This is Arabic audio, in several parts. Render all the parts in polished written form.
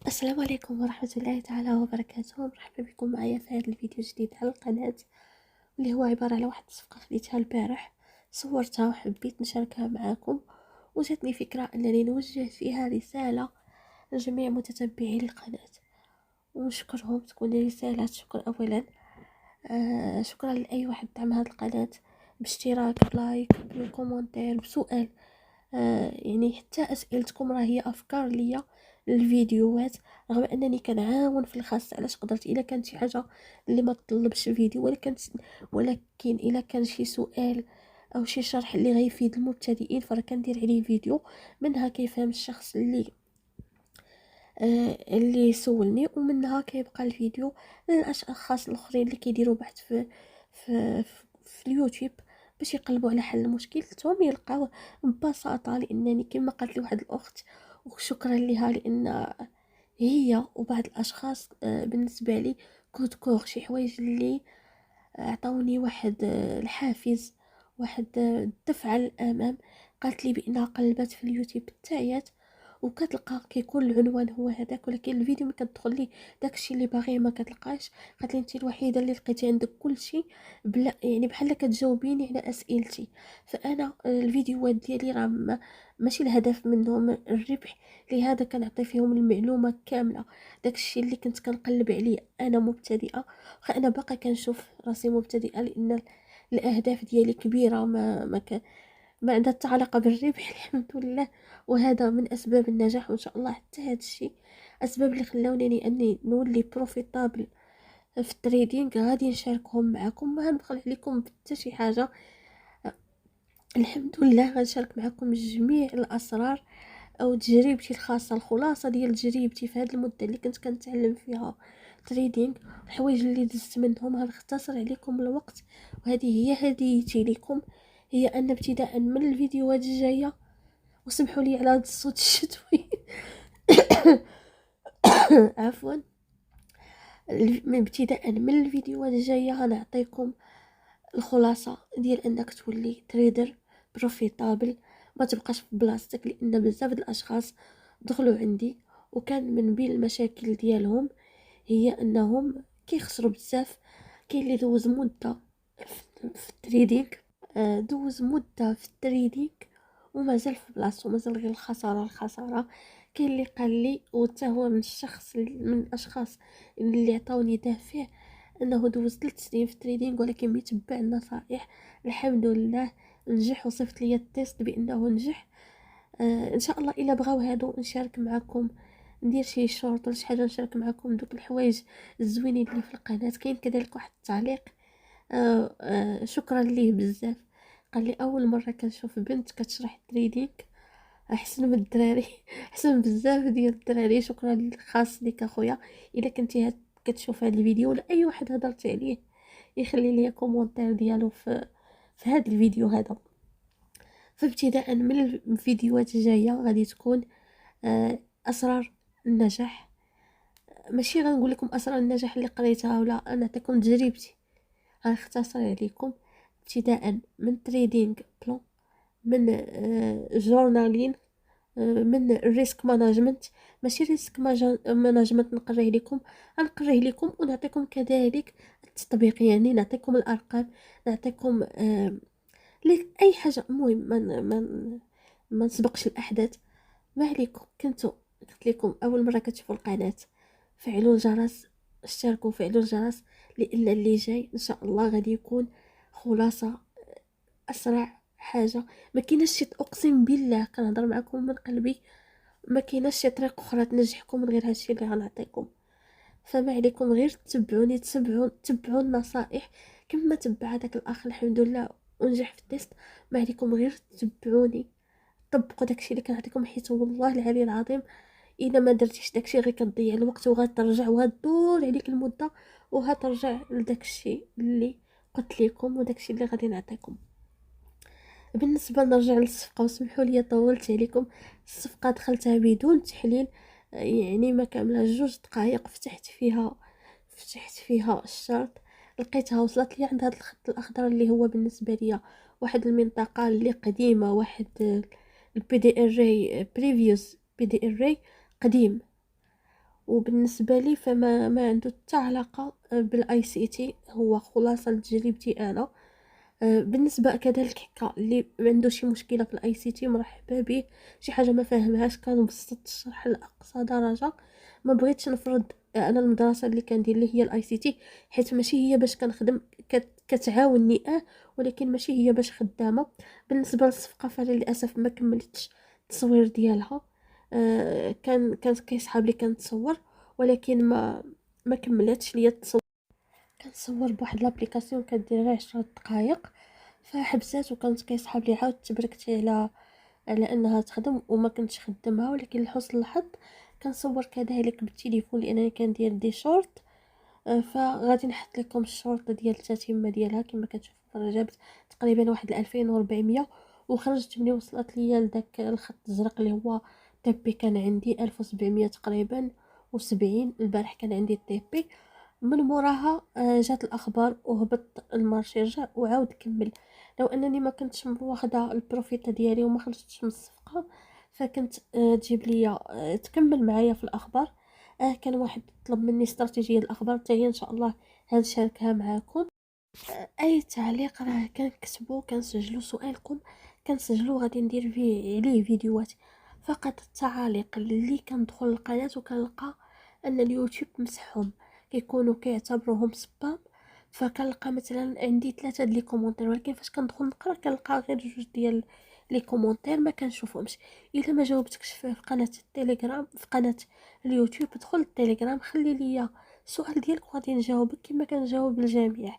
السلام عليكم ورحمة الله تعالى وبركاته. مرحبا بكم معايا في هذا الفيديو الجديد على القناة، اللي هو عبارة على واحد الصفقة خديتها البارح، صورتها وحبيت نشاركها معاكم. وجاتني فكرة أنني نوجه فيها رسالة لجميع متتبعي القناة ونشكرهم. تكون رسالة شكر أولا. شكرا لأي واحد دعم هذه القناة باشتراك، بلايك، بكومنتير، بسؤال. يعني حتى اسئلتكم راه هي افكار ليا للفيديوهات، رغم انني كنعاون في الخاص. علاش قدرت الا كانت شي حاجه اللي ما تطلبش فيديو، ولكن الا كان شي سؤال او شي شرح اللي غيفيد المبتدئين فراه كندير عليه فيديو، منها كيفهم الشخص اللي سولني، ومنها كيبقى الفيديو للاشخاص الاخرين اللي كيديروا بحث في اليوتيوب باش يقلبوا على حل مشكلتهم يلقاوه ببساطه. لانني كما قالت لي واحد الاخت، وشكرا لها، لان هي وبعض الاشخاص بالنسبه لي كود كور شي حوايج اللي عطاوني واحد الحافز، واحد الدفعه للامام. قالت لي بانها قلبت في اليوتيوب تاعيات وكتلقى كيكون العنوان هو هذاك، ولكن الفيديو ملي كتدخل ليه داكشي اللي باغي ما كتلقاش. قالت لي انت الوحيده اللي لقيتي عندك كلشي بلا، يعني بحال كتجاوبيني على اسئلتي. فانا الفيديوهات ديالي راه ماشي الهدف منهم الربح، لهذا كنعطي فيهم المعلومه كامله. داكشي اللي كنت كنقلب عليه انا مبتدئه، واخا انا باقا كنشوف راسي مبتدئه، لان الاهداف ديالي كبيره، ما عندها حتى علاقه بالربح الحمد لله. وهذا من اسباب النجاح، وان شاء الله حتى هذا الشيء اسباب اللي خلاوني اني نولي بروفيتابل في التريدينغ غادي نشاركهم معكم. ما غنبخل عليكم حتى شي حاجه، الحمد لله غنشارك معكم جميع الاسرار او تجربتي الخاصه، الخلاصه ديال تجربتي في هذه المده اللي كنت كنتعلم فيها تريدينغ. الحوايج اللي دزت منهم غنختصر عليكم الوقت، وهذه هي هديتي لكم، هي ان ابتداء من الفيديوهات الجايه، وسمحوا لي على هذا الصوت الشتوي عفوا. من ابتداء من الفيديوهات الجايه غنعطيكم الخلاصه ديال انك تولي تريدر بروفيتابل، ما تبقاش في بلاصتك. لان بزاف د الاشخاص دخلوا عندي وكان من بين المشاكل ديالهم هي انهم كيخسروا بزاف. كاين اللي دوز مده في التريدينغ، دوز مده في التريدينغ ومازال في بلاصتو، مازال غير الخساره الخساره. كاين اللي قال لي، وتا هو من الاشخاص اللي عطاوني دافع، انه دوز 3 سنين في التريدينغ ولكن بيتبع النصائح الحمد لله نجح، وصيفط لي التيست بانه نجح. ان شاء الله الا بغاو هادو نشارك معكم، ندير شي شورت ولا شي حاجه نشارك معكم دوك الحوايج الزوينين اللي في القناه. كاين كذلك واحد التعليق شكرا ليه بزاف، قال لي اول مره كنشوف بنت كتشرح التريدينغ احسن من الدراري احسن بزاف ديال الدراري. شكرا خاص ليك اخويا. الا كنتي كتشوف هذا الفيديو ولا اي واحد هضرت عليه يخلي لي كومونتير ديالو في هذا الفيديو هذا. فابتداء من الفيديوهات الجايه غادي تكون اسرار النجاح. ماشي غنقول لكم اسرار النجاح اللي قريتها، ولا انا نعطيكم تجربتي، غنختصر عليكم. ابتداء من تريدينغ بلان، من جورنالين، من الريسك مانجمنت. ماشي ريسك مانجمنت نقريه لكم، غنقريه لكم ونعطيكم كذلك التطبيق، يعني نعطيكم الارقام، نعطيكم اي حاجه. المهم ما نسبقش الاحداث. ما عليكم، كنتو قلت لكم اول مره كتشوفوا القناه فعلوا الجرس، اشتركوا وفعلوا الجرس، لان اللي جاي ان شاء الله غادي يكون خلاصه اسرع حاجه. ما كايناش شي، اقسم بالله كنهضر معكم من قلبي، ما كايناش شي طريق اخرى تنجحكم من غير هادشي اللي غنعطيكم. فما عليكم غير تتبعوني، تبعوا النصائح كما تبع هذاك الاخ الحمد لله ونجح في التيست. ما عليكم غير تتبعوني، طبقوا داكشي اللي كنعطيكم، حيت والله العلي العظيم الا ما درتيش داكشي غير كتضيع الوقت، وغترجع وغدور عليك المده وهترجع لداكشي اللي قلت لكم وداكشي اللي غادي نعطيكم. بالنسبه نرجع للصفقه، وسمحوا لي طولت عليكم. الصفقه دخلتها بدون تحليل، يعني ما كامله 2 دقائق فتحت فيها الشرط، لقيتها وصلت لي عند هذا الخط الاخضر اللي هو بالنسبه لي واحد المنطقه اللي قديمه، واحد البي دي اري بريفيوس بي دي اري قديم. وبالنسبة لي فما ما عنده حتى علاقة بالاي سي تي، هو خلاصة لتجربتي انا. بالنسبة كذلك هكا اللي عنده شي مشكلة في الاي سي تي مرحبا به، شي حاجة ما فاهمهاش كنبسط الشرح لاقصى درجة. ما بغيتش نفرض انا المدرسة اللي كندير اللي هي الاي سي تي، حيت ماشي هي باش كنخدم، كتعاوني ولكن ماشي هي باش خدامة. بالنسبة للصفقة فللاسف ما كملتش التصوير ديالها. كانت كيسحاب لي كنتصور، ولكن ما كملتش ليا التصوير. كنصور بواحد لابليكاسيون كدير غير 10 دقائق، فحبسات وكانت كيسحاب لي. عاود تبركت على انها تخدم وما كنتش خدمها، ولكن لحسن الحظ كنصور كذلك بالتليفون لانني كندير دي شورت. فغادي نحط لكم الشورت ديال التتمه ديالها كما كتشوفوا. جابت تقريبا واحد 2400، وخرجت ملي وصلت ليا لداك الخط الزرق اللي هو تيبي. كان عندي 1700 تقريبا و70. البارح كان عندي التيبي. من موراها جات الاخبار وهبط المارشي، رجع وعاود كمل. لو انني ما كنتش واخده البروفيت ديالي وما خرجتش من الصفقه، فكنت تجيب ليا تكمل معايا في الاخبار. كان واحد طلب مني استراتيجيه الاخبار حتى هي ان شاء الله هنشاركها معاكم. اي تعليق راه كنكتبو، كنسجلو سؤالكم، كنسجلو غادي ندير فيه عليه فيديوهات. فقط التعاليق اللي كندخل القناه وكنلقى ان اليوتيوب مسحهم، كيكونوا كيعتبروهم سبام. فكنلقى مثلا عندي 3 لي كومونتير، ولكن فاش كندخل نقرا كنلقى غير 2 ديال لي كومونتير ما كنشوفهمش. الا ما جاوبتكش في قناه التليجرام، في قناه اليوتيوب، ادخل التليجرام خلي ليا السؤال ديالك وغادي نجاوبك كما كنجاوب الجميع.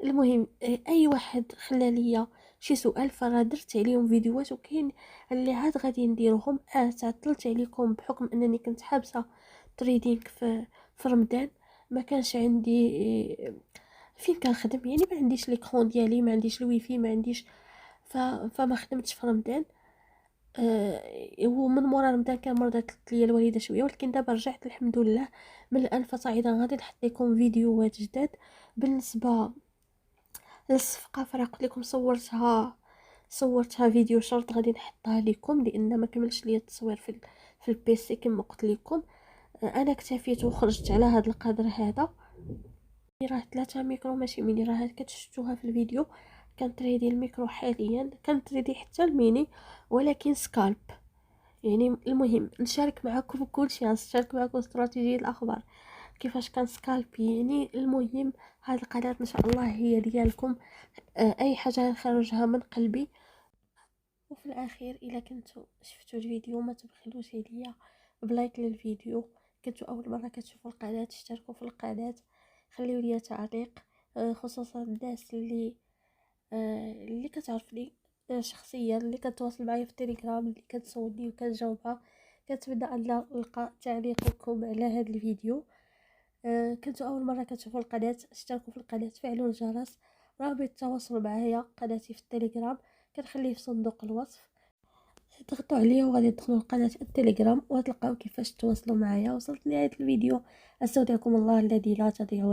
المهم اي واحد خلى ليا شي سؤال فراه درت عليهم فيديوهات، وكاين اللي عاد غادي نديرهم. تعطلت عليكم بحكم انني كنت حابسه تريدينغ في رمضان. ما كانش عندي فين كنخدم، يعني ما عنديش ليكرون ديالي، ما عنديش الويفي، ما عنديش. فما خدمتش في رمضان. ومن مورا رمضان كان مرضت ليا الوالده شويه، ولكن دابا رجعت الحمد لله. من الان فصاعدا غادي نحط لكم فيديوهات جداد. بالنسبه الصفقه فرا قلت لكم صورتها فيديو شرط غادي نحطها لكم، لان ما كملش ليا التصوير في البيسي كما قلت لكم. انا اكتفيت وخرجت على هذا القدر هذا. راه 3 ميكرو ماشي ميني، راه كتشوفوها في الفيديو. كنتريدي الميكرو حاليا، كنتريدي حتى الميني، ولكن سكالب. يعني المهم نشارك معكم كل شيء، نشارك معكم استراتيجية الاخبار كيفاش كان سكالب. يعني المهم هذه القناه ان شاء الله هي ديالكم. اي حاجه نخرجها من قلبي. وفي الاخير الا كنتوا شفتوا الفيديو ما تبخلوش عليا بلايك للفيديو. كنتوا اول مره كتشوفوا القناه اشتركوا في القناه، خليوا لي تعليق. خصوصا الناس اللي كتعرفني شخصيا، اللي كتواصل معايا في التليجرام، اللي كتسولني وكنجاوبها. كنتمنى ان نلقى تعليقكم على هذا الفيديو. كنتوا اول مره كتشوفوا القناه اشتركوا في القناه، فعلوا الجرس. رابط التواصل معايا قناتي في التليجرام كنخليه في صندوق الوصف. ضغطوا عليه وغادي تدخلوا لقناه التليجرام وتلقاو كيفاش تواصلوا معايا. وصلت لنهايه الفيديو، استودعكم الله الذي لا تضيع